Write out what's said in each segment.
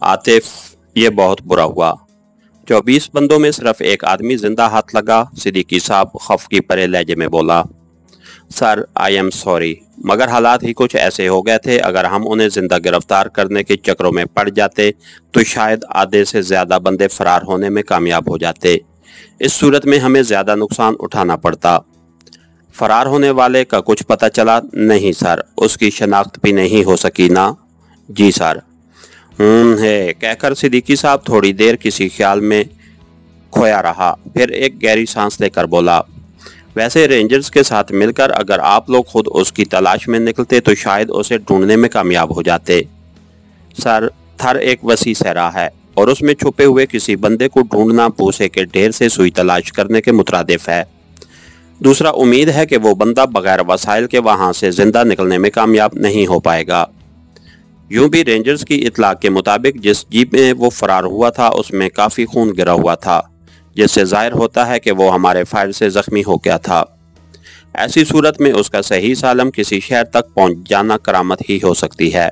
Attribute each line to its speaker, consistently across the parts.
Speaker 1: आतिफ, ये बहुत बुरा हुआ। 24 बंदों में सिर्फ एक आदमी जिंदा हाथ लगा। सिद्दीकी साहब खौफ की परे लहजे में बोला, सर आई एम सॉरी, मगर हालात ही कुछ ऐसे हो गए थे। अगर हम उन्हें जिंदा गिरफ्तार करने के चक्रों में पड़ जाते तो शायद आधे से ज़्यादा बंदे फरार होने में कामयाब हो जाते। इस सूरत में हमें ज़्यादा नुकसान उठाना पड़ता। फरार होने वाले का कुछ पता चला? नहीं सर, उसकी शनाख्त भी नहीं हो सकी ना। जी सर। है कहकर सिद्दीकी साहब थोड़ी देर किसी ख्याल में खोया रहा, फिर एक गहरी सांस लेकर बोला, वैसे रेंजर्स के साथ मिलकर अगर आप लोग खुद उसकी तलाश में निकलते तो शायद उसे ढूंढने में कामयाब हो जाते। सर, थर एक वसी सहरा है और उसमें छुपे हुए किसी बंदे को ढूंढना भूसे के ढेर से सुई तलाश करने के मुतरादिफ है। दूसरा, उम्मीद है कि वो बंदा बगैर वसाइल के वहां से जिंदा निकलने में कामयाब नहीं हो पाएगा। यूं भी रेंजर्स की इतला के मुताबिक जिस जीप में वो फरार हुआ था उसमें काफ़ी खून गिरा हुआ था, जिससे जाहिर होता है कि वो हमारे फायर से ज़ख्मी हो गया था। ऐसी सूरत में उसका सही सालम किसी शहर तक पहुंच जाना करामत ही हो सकती है।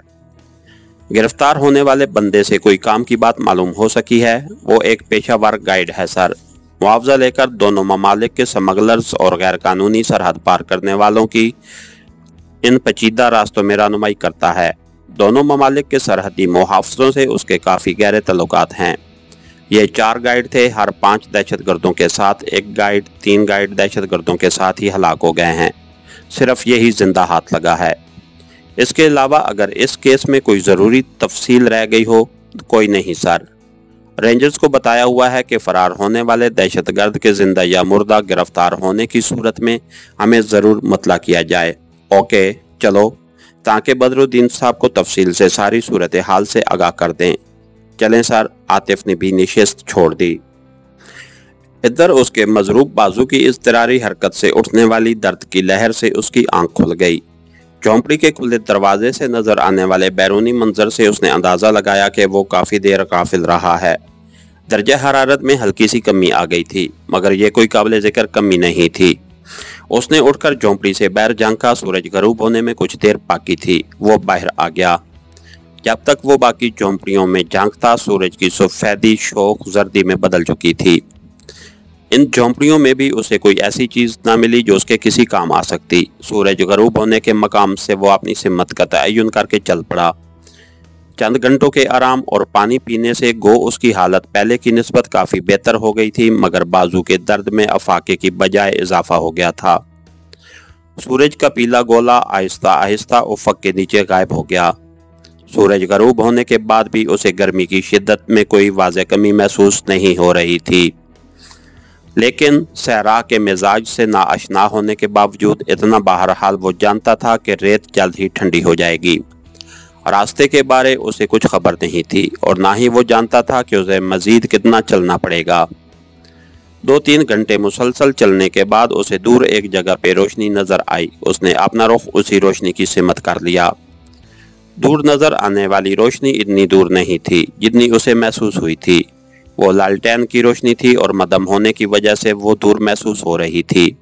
Speaker 1: गिरफ्तार होने वाले बंदे से कोई काम की बात मालूम हो सकी है? वो एक पेशावर गाइड है सर। मुआवजा लेकर दोनों ममालिक के स्मगलर्स और गैर कानूनी सरहद पार करने वालों की इन पेचीदा रास्तों में रहनुमाई करता है। दोनों ममालिक के सरहदी मुहाफ़ज़ों से उसके काफ़ी गहरे तल्लुकात हैं। ये 4 गाइड थे, हर 5 दहशतगर्दों के साथ एक गाइड, 3 गाइड दहशतगर्दों के साथ ही हलाक हो गए हैं। सिर्फ यही जिंदा हाथ लगा है। इसके अलावा अगर इस केस में कोई ज़रूरी तफसील रह गई हो तो कोई नहीं सर। रेंजर्स को बताया हुआ है कि फ़रार होने वाले दहशतगर्द के जिंदा या मुर्दा गिरफ्तार होने की सूरत में हमें ज़रूर मुतला किया जाए। ओके चलो, ताकि बदरुद्दीन साहब को तफसील से सारी सूरत हाल से आगाह कर दें। चलें सर। आतिफ ने भी निशिस्त छोड़ दी। इधर उसके मजरूब बाजू की इज़्तिरारी हरकत से उठने वाली दर्द की लहर से उसकी आंख खुल गई। झोंपड़ी के खुले दरवाजे से नजर आने वाले बैरूनी मंजर से उसने अंदाज़ा लगाया कि वो काफ़ी देर गाफिल रहा है। दर्जा हरारत में हल्की सी कमी आ गई थी, मगर यह कोई काबिल ज़िक्र कमी नहीं थी। उसने उठकर झोंपड़ी से बाहर झांका। सूरज गरूब होने में कुछ देर बाकी थी। वो बाहर आ गया। जब तक वो बाकी झोंपड़ियों में झांकता, सूरज की सफेदी शोख जर्दी में बदल चुकी थी। इन झोंपड़ियों में भी उसे कोई ऐसी चीज़ ना मिली जो उसके किसी काम आ सकती। सूरज गरूब होने के मकाम से वो अपनी सिमत का तयन करके चल पड़ा। चंद घंटों के आराम और पानी पीने से गो उसकी हालत पहले की निस्बत काफ़ी बेहतर हो गई थी, मगर बाजू के दर्द में अफाके की बजाय इजाफा हो गया था। सूरज का पीला गोला आहिस्ता आहिस्ता उफक के नीचे गायब हो गया। सूरज गरूब होने के बाद भी उसे गर्मी की शिद्दत में कोई वाज़ेह कमी महसूस नहीं हो रही थी, लेकिन सहरा के मिजाज से नाआशना होने के बावजूद इतना बहरहाल वो जानता था कि रेत जल्द ही ठंडी हो जाएगी। रास्ते के बारे उसे कुछ खबर नहीं थी और ना ही वो जानता था कि उसे मजीद कितना चलना पड़ेगा। 2-3 घंटे मुसलसल चलने के बाद उसे दूर एक जगह पे रोशनी नजर आई। उसने अपना रुख उसी रोशनी की सिमत कर लिया। दूर नजर आने वाली रोशनी इतनी दूर नहीं थी जितनी उसे महसूस हुई थी। वो लालटेन की रोशनी थी और मदम होने की वजह से वो दूर महसूस हो रही थी।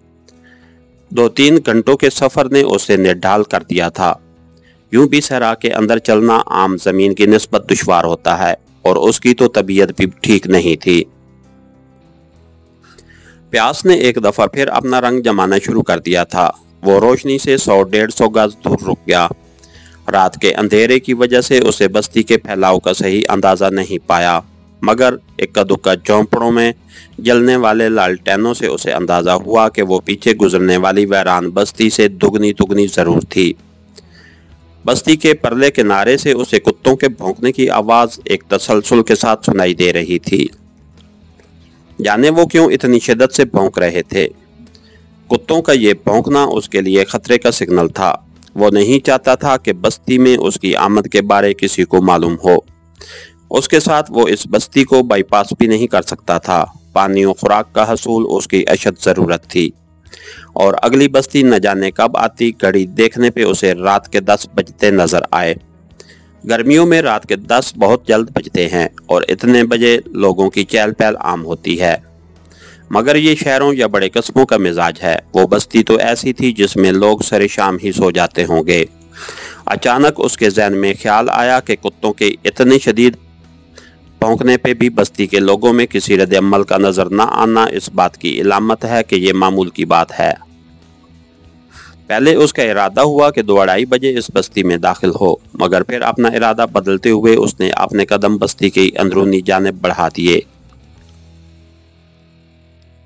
Speaker 1: 2-3 घंटों के सफ़र ने उसे निढाल कर दिया था। यूं भी सहरा के अंदर चलना आम ज़मीन की निस्बत दुश्वार होता है और उसकी तो तबीयत भी ठीक नहीं थी। प्यास ने एक दफ़ा फिर अपना रंग जमाना शुरू कर दिया था। वो रोशनी से 100-150 गज दूर रुक गया। रात के अंधेरे की वजह से उसे बस्ती के फैलाव का सही अंदाज़ा नहीं पाया, मगर इक्का दुक्का झोंपड़ों में जलने वाले लालटेनों से उसे अंदाज़ा हुआ कि वो पीछे गुजरने वाली वैरान बस्ती से दुगनी तुगनी ज़रूर थी। बस्ती के परले किनारे से उसे कुत्तों के भौंकने की आवाज़ एक तसलसल के साथ सुनाई दे रही थी। जाने वो क्यों इतनी शिद्दत से भौंक रहे थे। कुत्तों का ये भौंकना उसके लिए खतरे का सिग्नल था। वो नहीं चाहता था कि बस्ती में उसकी आमद के बारे किसी को मालूम हो। उसके साथ वो इस बस्ती को बाईपास भी नहीं कर सकता था। पानी और खुराक का हसूल उसकी अशद ज़रूरत थी और अगली बस्ती न जाने कब आती। घड़ी देखने पे उसे रात के 10 बजते नजर आए। गर्मियों में रात के 10 बहुत जल्द बजते हैं और इतने बजे लोगों की चहल पहल आम होती है, मगर ये शहरों या बड़े कस्बों का मिजाज है। वो बस्ती तो ऐसी थी जिसमें लोग सरे शाम ही सो जाते होंगे। अचानक उसके जहन में ख्याल आया कि कुत्तों के इतनी शदीद भौंकने पे भी बस्ती के लोगों में किसी रद्द अमल का नजर न आना इस बात की इलामत है कि ये मामूल की बात है। पहले उसका इरादा हुआ कि 2-2:30 बजे इस बस्ती में दाखिल हो, मगर फिर अपना इरादा बदलते हुए उसने अपने कदम बस्ती की अंदरूनी जानिब बढ़ा दिए।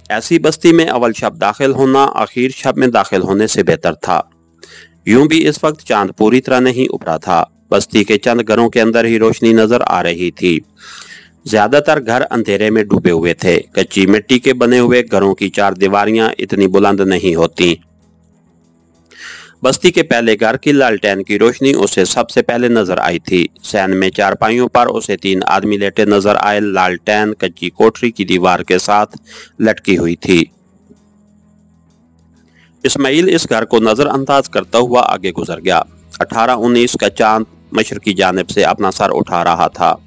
Speaker 1: ऐसी बस्ती में अव्वल शब दाखिल होना आखिर शब में दाखिल होने से बेहतर था। यूं भी इस वक्त चांद पूरी तरह नहीं उभरा था। बस्ती के चंद घरों के अंदर ही रोशनी नजर आ रही थी। ज्यादातर घर अंधेरे में डूबे हुए थे। कच्ची मिट्टी के बने हुए घरों की 4 दीवारियां इतनी बुलंद नहीं होती। बस्ती के पहले घर की लालटेन की रोशनी उसे सबसे पहले नजर आई थी। सैन में चारपाइयों पर उसे 3 आदमी लेटे नजर आए। लालटेन कच्ची कोठरी की दीवार के साथ लटकी हुई थी। इस्माइल इस घर को नजरअंदाज करता हुआ आगे गुजर गया। 18-19 का चांद मशरकी जानिब से अपना सर उठा रहा था।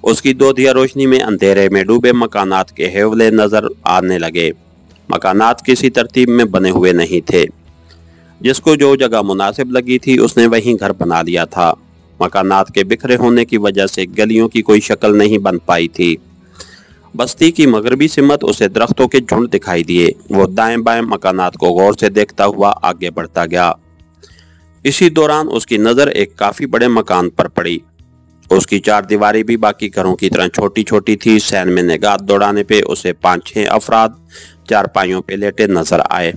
Speaker 1: उसकी 2 दिया रोशनी में अंधेरे में डूबे मकानात के हेवले नजर आने लगे। मकानात किसी तरतीब में बने हुए नहीं थे। जिसको जो जगह मुनासिब लगी थी उसने वहीं घर बना लिया था। मकानात के बिखरे होने की वजह से गलियों की कोई शक्ल नहीं बन पाई थी। बस्ती की मगरबी सिमत उसे दरख्तों के झुंड दिखाई दिए। वो दाएं बाएं मकानात को गौर से देखता हुआ आगे बढ़ता गया। इसी दौरान उसकी नज़र एक काफ़ी बड़े मकान पर पड़ी। उसकी 4 दीवारी भी बाकी घरों की तरह छोटी छोटी थी। सैन में निगाह दौड़ाने पे उसे 5-6 अफराद चारपाइयों पे लेटे नजर आए।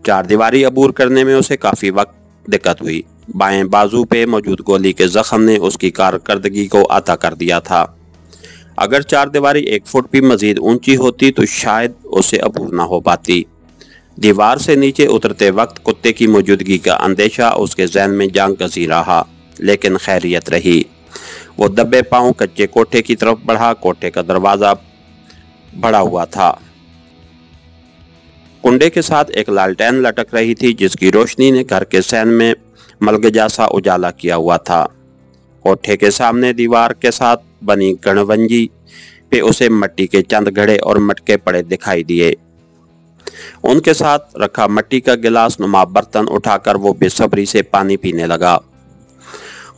Speaker 1: 4 दीवारी अबूर करने में उसे काफ़ी वक्त दिक्कत हुई। बाएं बाजू पे मौजूद गोली के जख्म ने उसकी कारकर्दगी को अता कर दिया था। अगर 4 दीवारी 1 फुट भी मजीद ऊंची होती तो शायद उसे अबूर ना हो पाती। दीवार से नीचे उतरते वक्त कुत्ते की मौजूदगी का अंदेशा उसके जहन में जांग गजी रहा, लेकिन खैरियत रही। वो दबे पांव कच्चे कोठे की तरफ बढ़ा। कोठे का दरवाज़ा बढ़ा हुआ था। कुंडे के साथ एक लालटेन लटक रही थी जिसकी रोशनी ने घर के सैन में मलगजा सा उजाला किया हुआ था। कोठे के सामने दीवार के साथ बनी गणवंजी पे उसे मिट्टी के चंद घड़े और मटके पड़े दिखाई दिए। उनके साथ रखा मिट्टी का गिलास नुमा बर्तन उठाकर वो बेसब्री से पानी पीने लगा।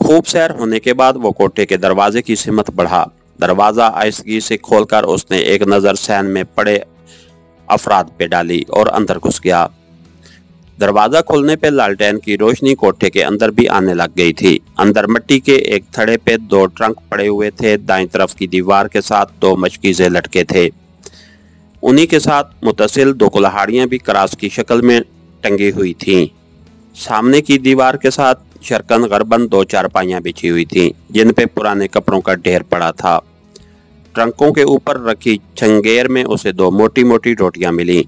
Speaker 1: खूब सैर होने के बाद वो कोठे के दरवाजे की सिमत बढ़ा। दरवाज़ा आहिस्तगी से खोलकर उसने एक नज़र सैन में पड़े अफराद पे डाली और अंदर घुस गया। दरवाज़ा खुलने पे लालटेन की रोशनी कोठे के अंदर भी आने लग गई थी। अंदर मिट्टी के एक थड़े पे 2 ट्रंक पड़े हुए थे। दाईं तरफ की दीवार के साथ 2 मशकीज़ें लटके थे। उन्हीं के साथ मुतसिल 2 कुल्हाड़ियाँ भी क्रास की शक्ल में टंगी हुई थीं। सामने की दीवार के साथ शरकन गरबन 2 चारपाइयाँ बिछी हुई थीं जिन पे पुराने कपड़ों का ढेर पड़ा था। ट्रंकों के ऊपर रखी चंगेर में उसे 2 मोटी मोटी रोटियां मिली।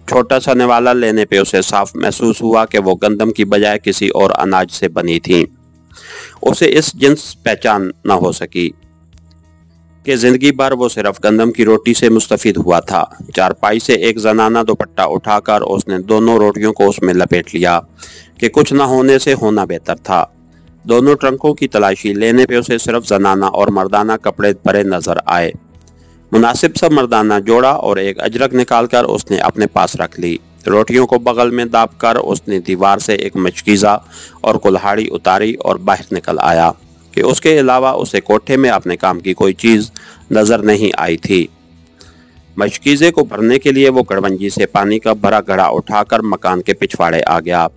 Speaker 1: छोटा सा निवाला लेने पे उसे साफ महसूस हुआ कि वो गंदम की बजाय किसी और अनाज से बनी थी। उसे इस जिन्स पहचान न हो सकी कि जिंदगी भर वो सिर्फ गंदम की रोटी से मुस्तफिद हुआ था। चारपाई से एक जनाना दुपट्टा उठाकर उसने दोनों रोटियों को उसमें लपेट लिया कि कुछ न होने से होना बेहतर था। दोनों ट्रंकों की तलाशी लेने पे उसे सिर्फ जनाना और मर्दाना कपड़े भरे नजर आए। मुनासिब सा मर्दाना जोड़ा और एक अजरक निकालकर उसने अपने पास रख ली। रोटियों को बगल में दाबकर उसने दीवार से एक मशकीज़ा और कुल्हाड़ी उतारी और बाहर निकल आया कि उसके अलावा उसे कोठे में अपने काम की कोई चीज़ नज़र नहीं आई थी। मशकीज़े को भरने के लिए वो गड़वंजी से पानी का भरा घड़ा उठाकर मकान के पिछवाड़े आ गया।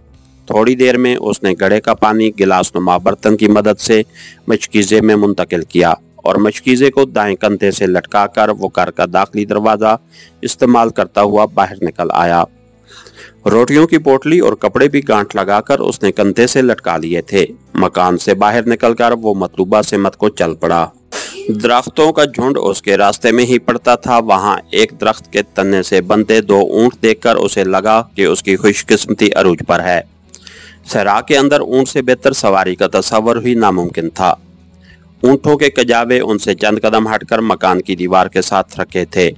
Speaker 1: थोड़ी देर में उसने घड़े का पानी गिलास नुमा बर्तन की मदद से मशकीज़े में मुंतकिल किया और मशकीज़े को दाएं कंधे से लटकाकर वो घर का दाखिली दरवाज़ा इस्तेमाल करता हुआ बाहर निकल आया। रोटियों की पोटली और कपड़े भी गांठ लगाकर उसने कंधे से लटका लिए थे। मकान से बाहर निकलकर वो मतलूबा सिमत को चल पड़ा। दरख्तों का झुंड उसके रास्ते में ही पड़ता था। वहां एक दरख्त के तने से बंधे 2 ऊंट देखकर उसे लगा कि उसकी खुशकिस्मती अरूज पर है। सहरा के अंदर ऊंट से बेहतर सवारी का तस्वर ही नामुमकिन था। ऊंटों के कजावे उनसे चंद कदम हटकर मकान की दीवार के साथ रखे थे।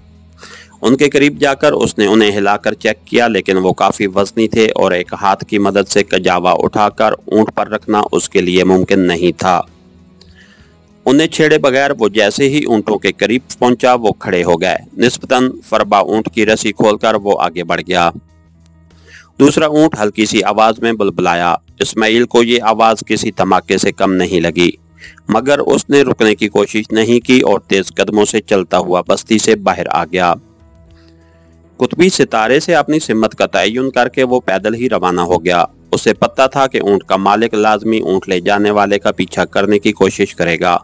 Speaker 1: उनके करीब जाकर उसने उन्हें हिलाकर चेक किया, लेकिन वो काफ़ी वजनी थे और एक हाथ की मदद से कजावा उठाकर ऊंट पर रखना उसके लिए मुमकिन नहीं था। उन्हें छेड़े बगैर वो जैसे ही ऊंटों के करीब पहुंचा वो खड़े हो गए। निस्बतन फरबा ऊंट की रस्सी खोलकर वो आगे बढ़ गया। दूसरा ऊंट हल्की सी आवाज़ में बुलबुलाया। इस्माइल को ये आवाज़ किसी धमाके से कम नहीं लगी। मगर उसने रुकने की कोशिश नहीं की और तेज कदमों से चलता हुआ बस्ती से बाहर आ गया। कुतुबी सितारे से अपनी सिमत का तयन करके वो पैदल ही रवाना हो गया। उसे पता था कि ऊंट का मालिक लाजमी ऊंट ले जाने वाले का पीछा करने की कोशिश करेगा,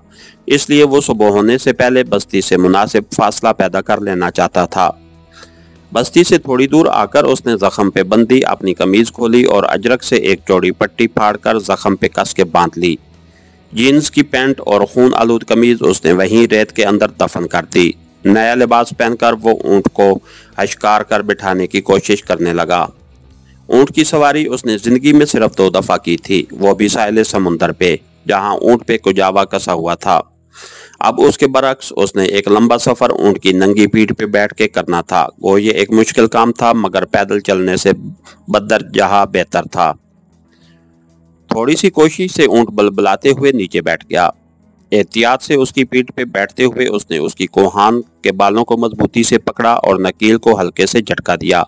Speaker 1: इसलिए वो सुबह होने से पहले बस्ती से मुनासिब फासला पैदा कर लेना चाहता था। बस्ती से थोड़ी दूर आकर उसने जख्म पे बंदी अपनी कमीज खोली और अजरक से एक चौड़ी पट्टी फाड़कर जख्म पे कस के बांध ली। जीन्स की पैंट और खून आलूद कमीज उसने वहीं रेत के अंदर दफन कर दी। नया लिबास पहनकर वो ऊंट को अशकार कर बिठाने की कोशिश करने लगा। ऊंट की सवारी उसने जिंदगी में सिर्फ 2 दफा की थी, वो भी साहिल समुंदर पे, जहां ऊंट पे कुजावा कसा हुआ था। अब उसके बरक्स उसने एक लंबा सफर ऊंट की नंगी पीठ पे बैठ के करना था। वो ये एक मुश्किल काम था, मगर पैदल चलने से बदरजहा बेहतर था। थोड़ी सी कोशिश से ऊंट बलबलाते हुए नीचे बैठ गया। एहतियात से उसकी पीठ पे बैठते हुए उसने उसकी कोहान के बालों को मजबूती से पकड़ा और नकील को हल्के से झटका दिया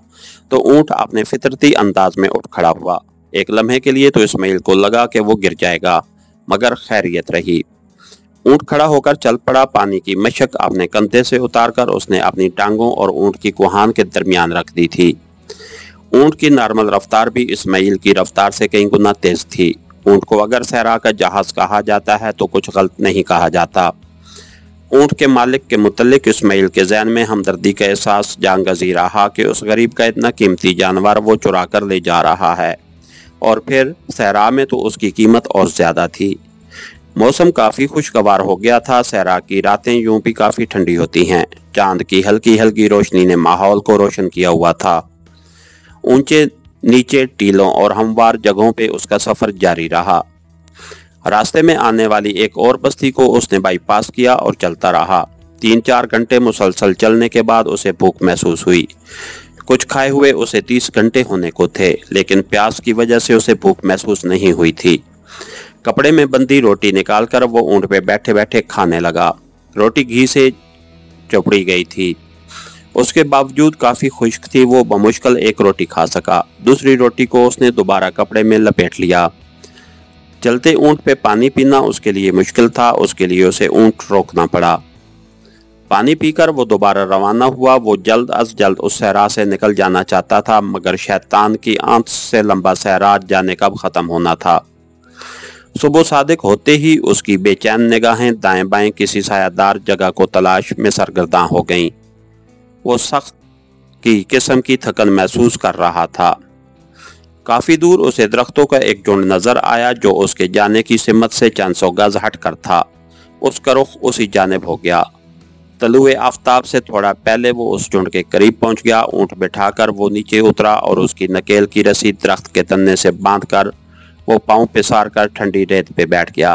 Speaker 1: तो ऊंट अपने फितरती अंदाज में उठ खड़ा हुआ। एक लम्हे के लिए तो इस्माइल को लगा कि वो गिर जाएगा, मगर खैरियत रही। ऊंट खड़ा होकर चल पड़ा। पानी की मशक अपने कंधे से उतारकर उसने अपनी टांगों और ऊंट की कोहान के दरमियान रख दी थी। ऊंट की नॉर्मल रफ्तार भी इस्माइल की रफ्तार से कई गुना तेज थी। ऊंट को अगर सहरा का जहाज कहा जाता है तो कुछ गलत नहीं कहा जाता। ऊंट के मालिक के मुतल्लिक इस्माइल के ज़हन में हमदर्दी का एहसास जांगज़ी रहा कि उस गरीब का इतना कीमती जानवर वो चुरा कर ले जा रहा है, और फिर सहरा में तो उसकी कीमत और ज़्यादा थी। मौसम काफ़ी खुशगवार हो गया था। सहरा की रातें यूं भी काफ़ी ठंडी होती हैं। चांद की हल्की हल्की रोशनी ने माहौल को रोशन किया हुआ था। ऊंचे नीचे टीलों और हमवार जगहों पे उसका सफ़र जारी रहा। रास्ते में आने वाली एक और बस्ती को उसने बाईपास किया और चलता रहा। 3-4 घंटे मुसलसल चलने के बाद उसे भूख महसूस हुई। कुछ खाए हुए उसे 30 घंटे होने को थे, लेकिन प्यास की वजह से उसे भूख महसूस नहीं हुई थी। कपड़े में बंदी रोटी निकालकर वो ऊंट पे बैठे बैठे खाने लगा। रोटी घी से चौपड़ी गई थी, उसके बावजूद काफ़ी खुश्क थी। वो बमुश्किल एक रोटी खा सका। दूसरी रोटी को उसने दोबारा कपड़े में लपेट लिया। चलते ऊंट पे पानी पीना उसके लिए मुश्किल था, उसके लिए उसे ऊंट रोकना पड़ा। पानी पीकर वो दोबारा रवाना हुआ। वो जल्द अज जल्द उस सहरा से निकल जाना चाहता था, मगर शैतान की आंच से लंबा सहरा जाने कब ख़त्म होना था। सुबह सादिक होते ही उसकी बेचैन निगाहें दाएं बाएं किसी सायादार जगह को तलाश में सरगर्दां हो गईं। वो सख्त की किस्म की थकन महसूस कर रहा था। काफ़ी दूर उसे दरख्तों का एक झुंड नज़र आया जो उसके जाने की सिमत से चंद सौ गज हट कर था। उसका रुख उसी जानिब हो गया। तलुए आफताब से थोड़ा पहले वो उस झुंड के करीब पहुंच गया। ऊंट बिठाकर वो नीचे उतरा और उसकी नकेल की रस्सी दरख्त के तन्ने से बांधकर वो पाँव पिसार कर ठंडी रेत पे बैठ गया।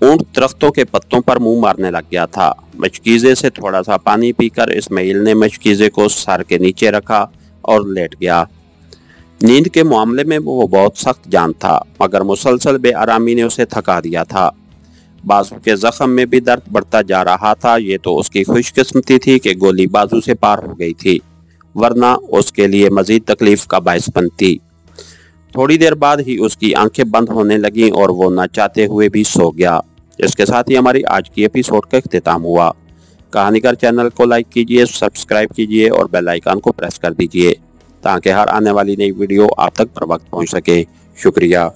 Speaker 1: ऊंट दरख्तों के पत्तों पर मुंह मारने लग गया था। मशकीज़े से थोड़ा सा पानी पीकर इस्माइल ने मशकीज़े को सर के नीचे रखा और लेट गया। नींद के मामले में वो बहुत सख्त जान था, मगर मुसलसल बेआरामी ने उसे थका दिया था। बाजू के जख्म में भी दर्द बढ़ता जा रहा था। ये तो उसकी खुशकिस्मती थी कि गोली बाजू से पार हो गई थी, वरना उसके लिए मजीद तकलीफ का बायस बनती। थोड़ी देर बाद ही उसकी आंखें बंद होने लगीं और वो न चाहते हुए भी सो गया। इसके साथ ही हमारी आज की एपिसोड का इख्तिताम हुआ। कहानीगर चैनल को लाइक कीजिए, सब्सक्राइब कीजिए और बेल आइकन को प्रेस कर दीजिए ताकि हर आने वाली नई वीडियो आप तक बर वक्त पहुँच सके। शुक्रिया।